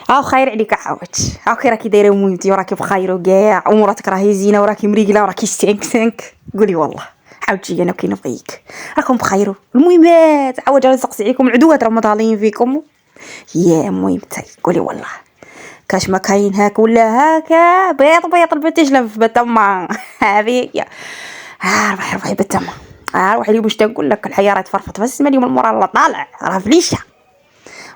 هاو خير عليك عاود. هاو كي راكي دايره مولتي وراكي بخير وكاع اموراتك راهي زينه وراكي مريقله وراكي سانك قولي والله عاود جي انا كاينه فيك راكم بخير. المهمات عاود نسقسي عليكم العدوات راهم مطالين فيكم يا المهم تاي قولي والله كاش ما كاين هاك ولا هاكا بيض البتجلب في بتما هذه يا روحي بتما روحي لي باش تنقول لك الحياه راه تفرفط بس اليوم المورال الله طالع راه فليشه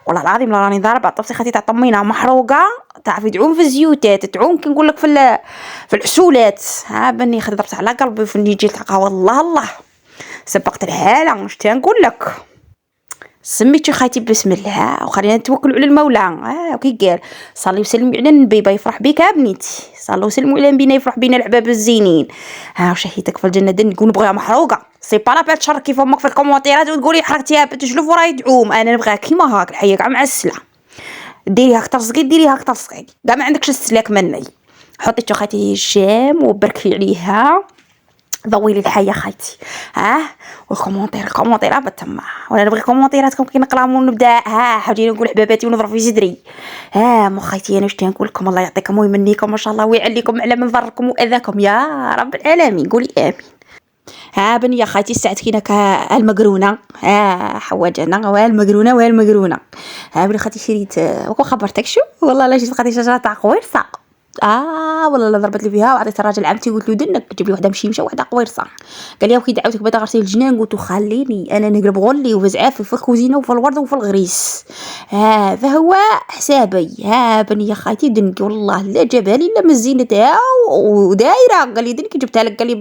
والله العظيم لا راني ضاربه طبسي خاتي تاع طمينه محروقه تعرفي تعوم في الزيوتات تعوم كي نقول لك في العسولات بني خدي ضربت على قلبي في النيجي تلقى والله الله سبقت الحاله واش تنقول لك سميتو خايتي بسم الله وخلينا نتوكلوا على المولى. وكي قال صلي وسلمي على النبي يفرح بك بنيتي صلوا وسلموا على نبينا يفرح بينا العباب الزينين. وشهيتك في الجنه نقول نبغيها محروقه سي با لا بال تشاركي فمك في الكومونتيرات وتقولي حركتيها بتجلف وراي تعوم انا نبغيها كيما هاك الحيه كاع معسله ديريها اكثر صغير ديريها اكثر صغير كاع ما عندكش السلاك مني حطي خايتي الجام وبركي عليها ضوي لي الحياه خايتي والكومونتير بتما وانا نبغي كومونتيراتكم كي نقراهم ونبدا حاولي نقول حباباتي ونضرب في صدري مو خايتي انا واش نقول لكم الله يعطيكم ويمنيكم ما شاء الله ويعليكم على من ضركم واذاكم يا رب العالمين قولي امين. بني يا خايتي الساعه كينك المقرونه حواجنا والمقرونه بني خايتي شريت وكو خبرتك شو والله لا جيت خاطي شجره تاع قويرصه والله لا ضربت لي فيها وعطيت الراجل عمتي قلت له دنك جيب لي وحده مشيمشه وحده قويرصه قال لي وكي دعوتك بدا غرسي الجنان قلت له خليني انا نقلب غولي وفزعاف في الكوزينه وفي الورد وفي الغريس فهو حسابي بني يا خايتي دنك والله لا جابها لي لا مزينتها ودايره قال لي دنك جبتها لك قال لي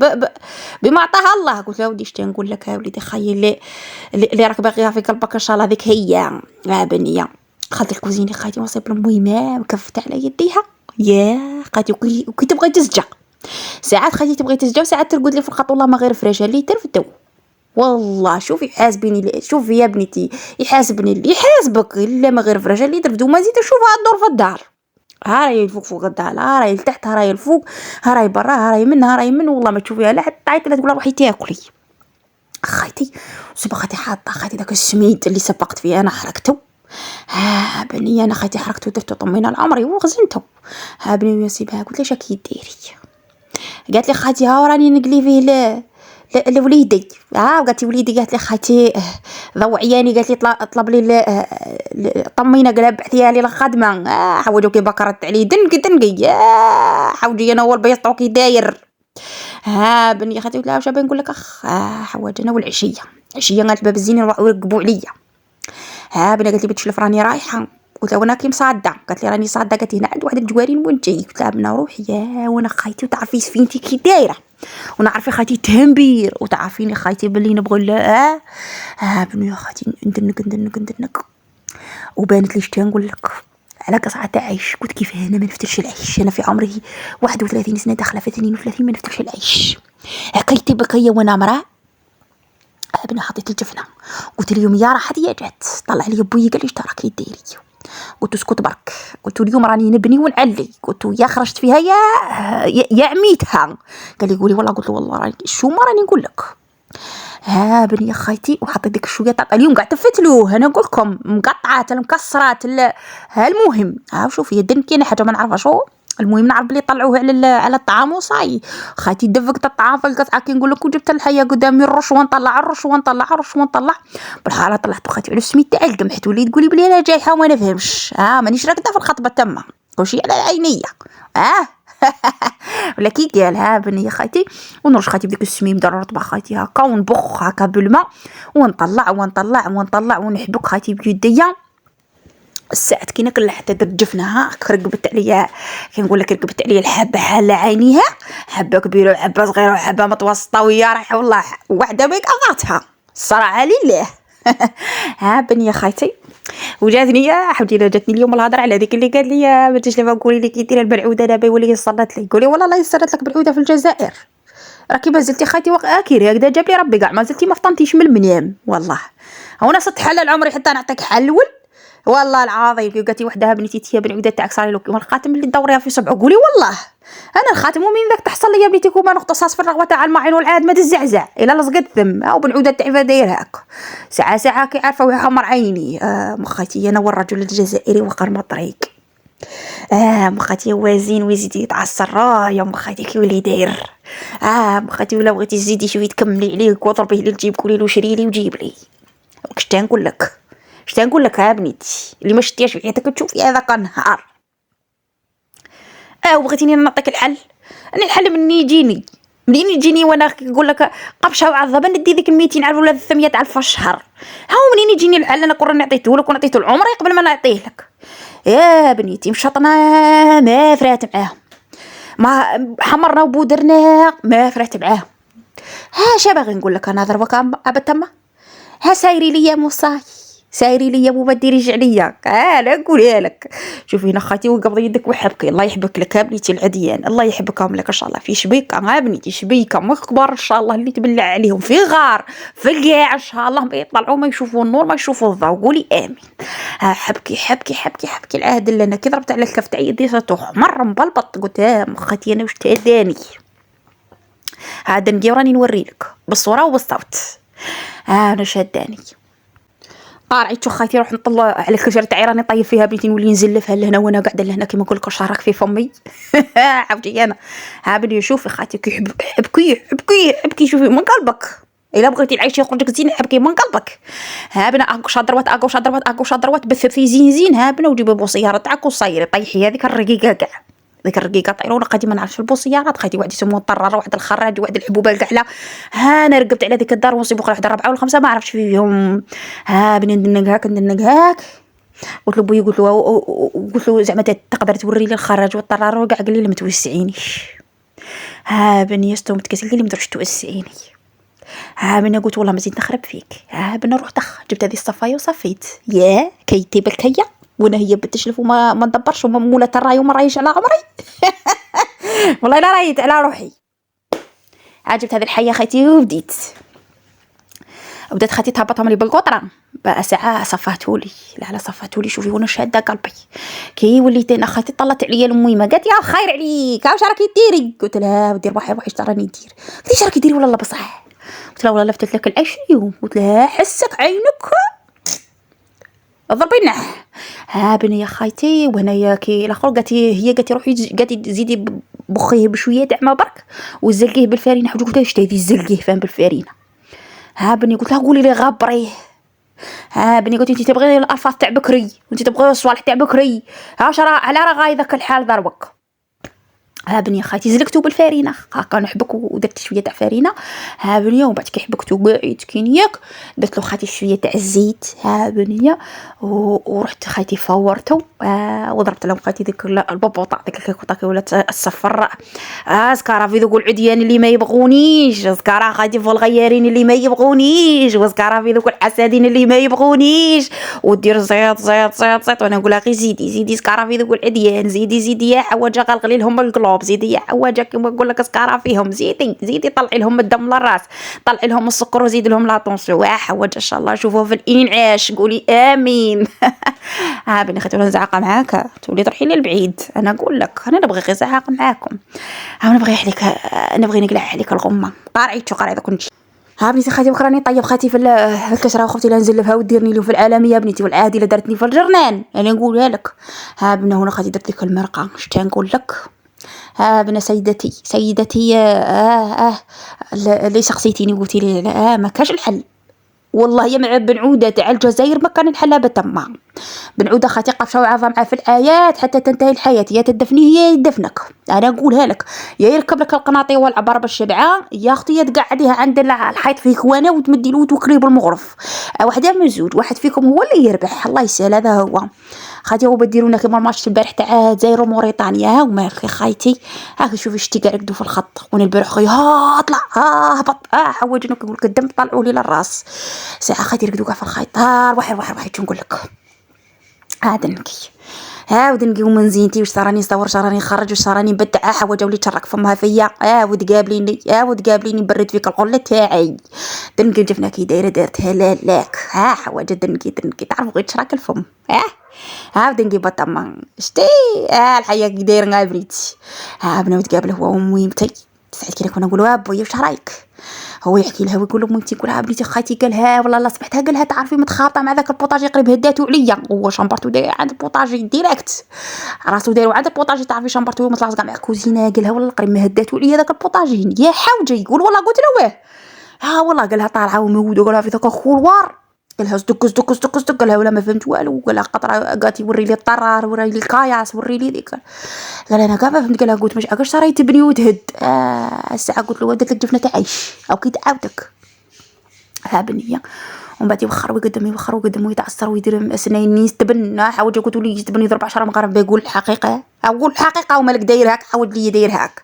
بما عطاها الله قلت له ودي شتي نقول لك وليدي خايل اللي راك باغيها في قلبك ان شاء الله هذيك هي بنيه دخلت الكوزينه خايتي وصيب المهمه وكفت على يديها خايتي وكي تبغي تسجع ساعات خايتي تبغي تسجع وساعات ترقد لي في الخط والله ما غير فراشة اللي ترفدو والله شوفي حاسبيني شوفي يا بنتي يحاسبني اللي يحاسبك الا ما غير فراشة اللي ترفدو ما زيد شوفها الدور في الدار راهي الفوق فوق الدار راهي لتحت راهي الفوق راهي برا راهي من والله ما تشوفيها لا حتى تعيط لا تقول روحي تاكلي خايتي سبقتي حاطه خايتي داك السميد اللي سبقت فيه انا حركته بني انا خايتي حركته درتو طمينا العمري وغزنته بني يسيبها قلت ليش كي ديري قالت لي خايتي راني نقلي فيه لوليدي قالت لي وليدي قالت لي خايتي ضو عياني قالت لي طلب لي طمينه قال بعثيها لي الخدمه حوجو كي بكرت عليه دنقي حوجي انا هو البيض كي داير بني خايتي قلت لها واش نقول لك حواج انا والعشيه قالت الباب الزينين ورقبوا عليا بني قالت لي بتشلف راني رايحه قلت لها وانا كي مصاده قالت لي راني صاده قالت لي هنا عند واحد الجوارين وين جاي قلت لها بنا روحي وانا خايتي وتعرفي سفينتي كي دايره ونعرفي خايتي تهمبير وتعرفيني خايتي بلي نبغي لا بني خايتي ندنك وبانت لي شتي نقول لك على قصعه عيش قلت كيف انا ما نفترش العيش انا في عمري 31 سنه داخله في 32 ما نفترش العيش حكايتي بكيه وانا مراه بني حطيت الجفنه قلت اليوم يا راح هي جات طلع لي ابويا قال لي اش راكي ديري قلت اسكت برك قلت اليوم راني نبني ونعلي قلت يا خرجت فيها يا عميتها قال لي قولي والله قلت له والله راني شو ما راني نقول لك بني يا خايتي وحطيت ديك الشويه تاع اليوم قاعد تفتلوه انا نقول لكم مقطعات المكسرات المهم شوفي يدن كاين حاجه ما نعرفها شو المهم نعرف بلي طلعوه على الطعام وصاي خايتي دفقت الطعام في القطعه كي نقول لك وجبت الحيه قدامي الرش ونطلع بالحاله طلعت خايتي على السميت تاعي القمحت وليت تقولي بلي انا جايحه وما نفهمش مانيش راكده في الخطبه تما كلشي على عينيا ولا كي قالها بني خايتي ونرش خايتي بديك السميم دار رطبه خايتي هكا ونبخ هكا بالماء ونطلع ونحبك خايتي بيديا الساعه كي ناكل حتى درت جفنها رقبت عليا كي نقول لك رقبت عليا الحبه حاله عينيها حبه كبيره وحبه صغيره وحبه متوسطه ويا راح والله وحده ما قضاتها الصراحه لله بني خايتي وجاتني حبتي جاتني اليوم الهضره على هذيك اللي قال لي ما تجلفها قولي لي كي دير البلعوده دابا يولي يصلت لي قولي والله لا يصلت لك بالعوده في الجزائر راكي ما زلتي خايتي كيري هكذا جاب لي ربي كاع ما زلتي ما فطنتيش من المنيام والله هنا صدت حل عمري حتى نعطيك حل الاول والله العظيم قالت لي وحده بنتي تيا بالعوده تاعك صاري لك الخاتم اللي تدوريها في صبعك قولي والله انا الخاتم ومن ذاك تحصل لي يا بنتي كوما نقطصاص في الرغوه تاع المعين والعاد ما تزعزع الا لصقت ثم او بالعوده تاعي داير هاك ساعه كي عارفه ويحمر عيني مخيتي انا والرجل الجزائري وقر ما طريق مخاتي هو زين ويزيد يتعصر، يا مخاتي كي ولي داير. مخاتي ولا بغيتي تزيدي شويه تكملي عليه وضربيه لي تجيب كولي له شري لي وجيب لي. واش تنقول لك، اش تنقول لك بنيتي اللي ما شتياش في حياتك تشوفي هذاك النهار. وبغيتيني نعطيك الحل؟ انا الحل منين يجيني وانا نقول لك قبشه وعظبه ندي ديك 200 الف ولا 300 الف في الشهر. ها منين يجيني الحل؟ انا كون نعطيته لك ونعطيته العمري قبل ما نعطيه لك. يا بنيتي مشطنا ما فرات معاهم، ما حمرنا وبودرنا ما فرات معاهم. شا باغي نقول لك انا ضربك ابتما. سايري ليا موصاي، سايري ليا مو ما ديريش عليا. لا نقولها لك. شوفي هنا خاتي وقبض يدك وحبكي، الله يحبك لك بنيتي العديان، الله يحبكم لك ان شاء الله. في شبيكه بنيتي، شبيكه ما كبار ان شاء الله اللي تبلع عليهم في غار في القاع ان شاء الله، ما يطلعوا ما يشوفوا النور ما يشوفوا الضوء. قولي امين. حبكي حبكي حبكي حبكي. العهد اللي انا كي ضربت على الكف تاع يدي صاتو مره مبلبط. قلت خاتي انا واش تاداني. هذا نجي راني نوريلك بالصوره وبالصوت. انا شاداني قارعيتو خايتي روح نطلع على الكشره تاعي راني طيب فيها بنتي نولي نزلفها لهنا وانا قاعده لهنا كيما نقول لك شارك في فمي. عاودي انا بني شوفي خايتي كي حبكي حبكي حبكي شوفي من قلبك. الا بغيتي العيش يخرجك زين حبكي من قلبك. بنا اكوش ضربات بث في زين بنا وجيبي بوسياره تاعك وصيري طيحي هذيك الرقيقه كاع. ذيك الرقيقه طيرونه قديما نعرفش البوصيارات خايتي واحد يسموه الطراره واحد الخراج واحد الحبوبه كحله. انا رقبت على ديك الدار ونصيب واحد الرابعه والخمسه ما عرفتش فيهم. بني ندنق هاك قلت له بوي قلت له زعما تقدر توري لي الخراج والطراره وكاع قال لي ما توسعينيش. بني يستو متكسل قال لي ما تروحش توسعيني. بني قلت والله ما زيد نخرب فيك. بني روح جبت هذه الصفايه وصفيت يا كيتي بالكيه وانا هي بتشلف وما ندبرش وما موله الراي وما رايش على عمري. والله لا رايت على روحي. عجبت هذه الحيه خيتي وبديت خاتي تهبطهم لي بالقطره بقى ساعه صفاتولي. لا صفاتولي شوفي وانا شاده قلبي كي وليت انا خاتي طلت عليا الميمه قالت يا خير عليك واش راكي ديري. قلت لها ودير روحي اش راني ندير. قلت لي راكي ديري ولا لا بصح. قلت لها والله لفتت لك العيش اليوم. قلت لها حسك عينك ضربينا. بني يا خايتي وهنايا كي الاخر قالت هي قالت روحي قالت زيدي بخيه بشويه تاع ما برك وزلقيه بالفارينه. حوت قلت لها اش تهدي زلقيه فهم بالفارينه. بني قلت لها قولي لي غبريه. بني قلت انت تبغي الالفاظ تاع بكري وانت تبغي الصوالح تاع بكري. على راه ذاك الحال ضربك. بني خايتي زلقتو بالفارينه هاكا نحبك ودرت شويه تاع فارينه. بنيه ومن بعد كي حبكتو قاعد كينياك درت له خايتي شويه تاع الزيت. بنيه ورحت خايتي فورتو وضربت لهم خايتي ديك البطاطا ديك الكيكوطه ولات الصفر. زكاره في ذوك العديان اللي ما يبغونيش. زكاره خايتي في الغيارين اللي ما يبغونيش. وزكاره في ذوك الحسادين اللي ما يبغونيش. ودير زيت زيت زيت زيت وانا نقولها غير زيدي زكاره في ذوك العديان زيدي يا حواجه غلغلي لهم القلوب زيدي يا حواجه كيما نقول لك سكاره فيهم زيدي طلعي لهم الدم للراس طلعي لهم السكر وزيد لهم لاطونسيو حواجه ان شاء الله شوفوا في الانعاش قولي امين. بني خاطر نزعق معاك تولي تروحي لي البعيد. انا نقول لك انا نبغي غير زعاق معاكم. انا نبغي عليك نبغي نقلع عليك الغمه قارعيتو اذا كنت. بنيتي خاتي بكراني طيب خاتي في الكسره وخفتي لا نزلفها وديرني له في العالميه بنيتي والعادله دارتني في الجرنان. انا نقولها لك. بنا هنا خاتي درت لك المرقه اش تنقول لك. بنا سيدتي اللي سقسيتيني قلتي لي ما كاش الحل والله يا مع بنعوده تاع الجزائر ما كان الحل بتما. بنعوده خاتي قفشه وعظه معاه في الحياه حتى تنتهي الحياه يا تدفني هي يدفنك. انا نقولها لك يا يركب لك القناطي والعبار بالشبعه يا اختي يا تقعديها عند الحيط في كوانه وتمدي له وتوكلي بالمغرف. واحده من زوج واحد فيكم هو اللي يربح الله يسهل. هذا هو خايتي هو بديرونا كيما الماتش البارح تاع الجزائر وموريتانيا. وما خايتي هاك شوفي شتي قاعد رقدوا في الخط وانا البارح خويا طلع هبط حواجنا نقول لك الدم طلعوا لي للراس. ساعه خايتي رقدوا كاع في الخيط روحي نقول لك هذا نكي ودنقي ومن زينتي واش راني نصور واش راني نخرج واش راني نبدع حواجه ولي تشرك فمها فيا وتقابليني برد فيك القله تاعي. دنقي جفنا كي دايره دارتها لاك حواجه دنقي تعرفوا غير تشرك الفم ودنقي بطما شتي الحياه كي دايره بنيتي. بنا وتقابل هو وميمتي ساعات كي كنا نقولوا بويا واش رايك، هو يحكي لها ويقول لهم انت، يقولها بنتي خايتي قالها والله لا صبحتها قالها تعرفي متخاطه مع ذاك البوطاجي قريب هداتو عليا، هو شمبرتو داير عند البوطاجي ديريكت، راسو دايرو عند البوطاجي، تعرفي شمبرتو مطلع كاع مع الكوزينه، قالها والله قريب ما هداتو عليا ذاك البوطاجي يا حوجه، يقول والله قلت له واه، ها والله قالها طالعه ومودو، قالها في ذاك الخوار، قالها صدق صدق صدق صدق، قالها ولا ما فهمت والو، قالها قطره قالت يوري لي الطرار، وري لي الكاياس، وري لي ذيك، قال انا كاع ما فهمت، قالها قلت مش عقاش راهي تبني وتهد، الساعه قلت له ودك الجفنه تعيش او كي تعاودك، ها بنيه، ومن بعد يوخر ويقدم ويتعصر ويدير اسنين يستبن، حاول قلت له يستبن يضرب 10 مغاربه يقول الحقيقه، اقول الحقيقه ومالك داير هاك، حاول لي داير هاك،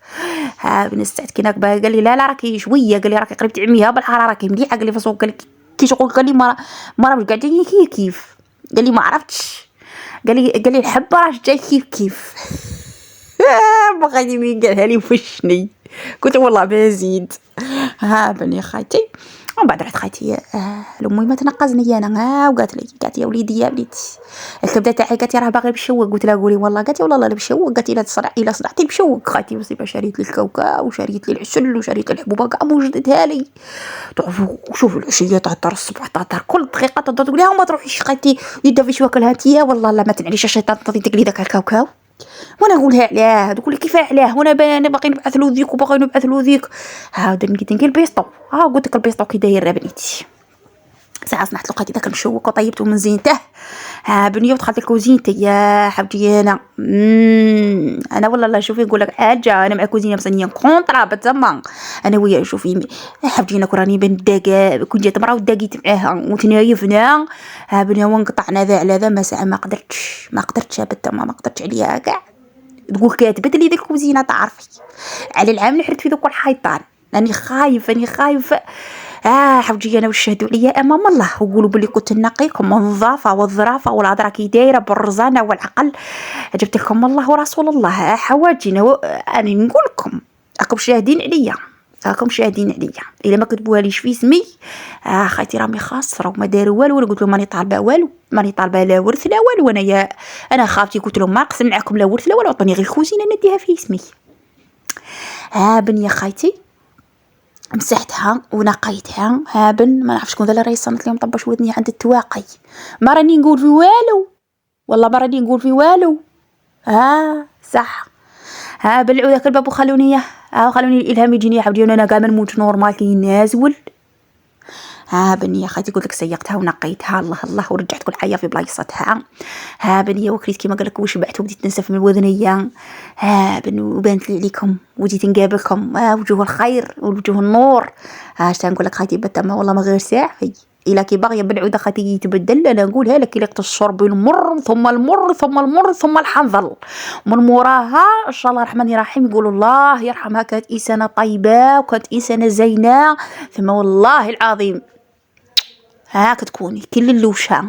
ها بن السعد كي ناك قال لي لا راكي شويه، قال لي راكي قريب تعميها بالحراره، راكي مليحه، قال لي فصوق، قال لي كي شغل، قال لي ما راه قاعدين كيف، قال لي ما عرفتش، قال لي الحبه راه جاي كيف بغيتي مين قالها لي وفشني، قلت والله بزيد، ها بني خايتي، ومن بعد رحت خايتي لامي ما تنقزني انا، وقالت يا وليدي يا بنتي الكبده تاعي، قالت راه باغي بشوق، قلت لها قولي والله، قالت والله لا بشوق، قالت الا صدعتي بشوق خايتي، وصيبه شريت لي الكاوكاو وشريت لي العسل وشريت الحبوبه كاع موجدتها لي، شوف العشيه تهدر، الصبح تهدر، كل دقيقه تهدر، تقول لها ما تروحيش خايتي يدا في شواكلها انتيا، والله لا ما تنعليش الشيطان تعطيك لي داك الكاوكاو، وانا نقولها علاه، تقول لي كيف علاه، وانا باغي نبعث له ذيك وباغي نبعث له ذيك، هاود نقيت البيسطو، قلت لك البيسطو كي داير بنيتي، ساعه صنعت لقيت داك المشوك وطيبته من زينته، بنيه ودخلت لكوزينتي يا حبتي، انا والله لا شوفي نقول لك حاجه، انا مع كوزينه مصنيه كونطرا بتما، انا ويا شوفي حبتي انا كراني بين الدقا، كنت جات مرا وداقيت معاها وتنايفنا، بنيه وانقطعنا ذا على ذا، ما ساعه ما قدرتش بتما، ما قدرتش عليها كاع، تقول كاتبت لي ديك الكوزينه تعرفي على العام نحرت في ذوك الحيطان، راني خايف حوجي انا وشهدوا عليا امام الله، وقولوا بلي كنت نقيكم النظافه والظرافه والهضره كي دايره بالرزانه والعقل، جبت لكم الله ورسول الله حواجينا، انا نقول لكم راكم شاهدين عليا، الا ما كتبوها ليش في اسمي خايتي رامي خاسره وما داروا والو، قلت لهم ماني طالبه والو، ماني طالبه لا ورث لا والو، انا خافتي قلت لهم ما نقسم معكم لا ورث لا والو، عطوني غير الكوزينه نديها في اسمي، بنيه خايتي مسحتها ونقيتها، بن ما نعرفش شكون ذا اللي راهي صنت لهم طبش ودني عند التواقي، ما راني نقول في والو، والله ما راني نقول في والو، صح، بلعوا ذاك الباب وخلوني خلوني الالهام يجيني حبدي، انا كاع ما نموت نورمال كي نازول، بنيه خايتي قلت لك سيقتها ونقيتها، الله ورجعت كل حاجه في بلايصتها، بنيه وكريت كيما قال لك وشبعت وبديت ننسف من الوذنيه، وبانت لي عليكم وجيت نقابلكم، وجوه الخير ووجوه النور، اش نقول لك خايتي بتما والله ما غير ساعه، الا كي باغيه بالعوده خايتي يتبدل، انا نقولها لك لقيت الشرب المر ثم المر ثم المر ثم الحنظل، من موراها ان شاء الله الرحمن الرحيم يقولوا الله يرحمها، كانت انسانه طيبه وكانت انسانه زينه، ثم والله العظيم هاك تكوني كل اللوشة،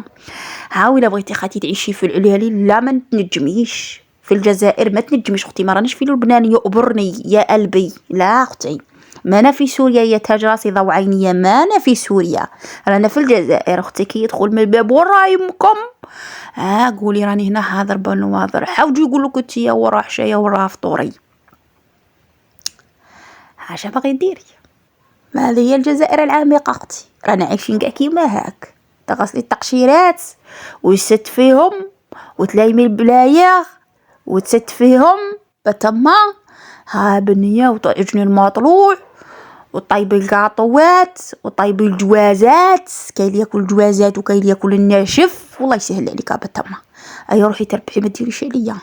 ولا بغيتي خاطي تعيشي في العليالي لا ما تنجميش، في الجزائر ما تنجميش اختي، ما رانيش في لبنان يؤبرني يا قلبي، لا اختي ما انا في سوريا يا تاج راسي ضو عينيا، ما انا في سوريا رانا في الجزائر اختي، كي يدخل من الباب ورا يمكم قولي راني هنا حاضر بنواظر، حاولوا يقول لك انت يا ورا حشايا ورا فطوري، اش باغي ديري، ما هذه هي الجزائر العميقه اختي، رانا عايشين كاع كيما هاك، تغسلي التقشيرات ويست فيهم وتلايمي البلايغ وتست فيهم بتما، بنيه وطيجني المطلوع وطيبي القاطوات وطيبي الجوازات، كاين ياكل الجوازات وكاين ياكل الناشف، والله يسهل عليك بتما، روحي تربحي ما ديريش عليا.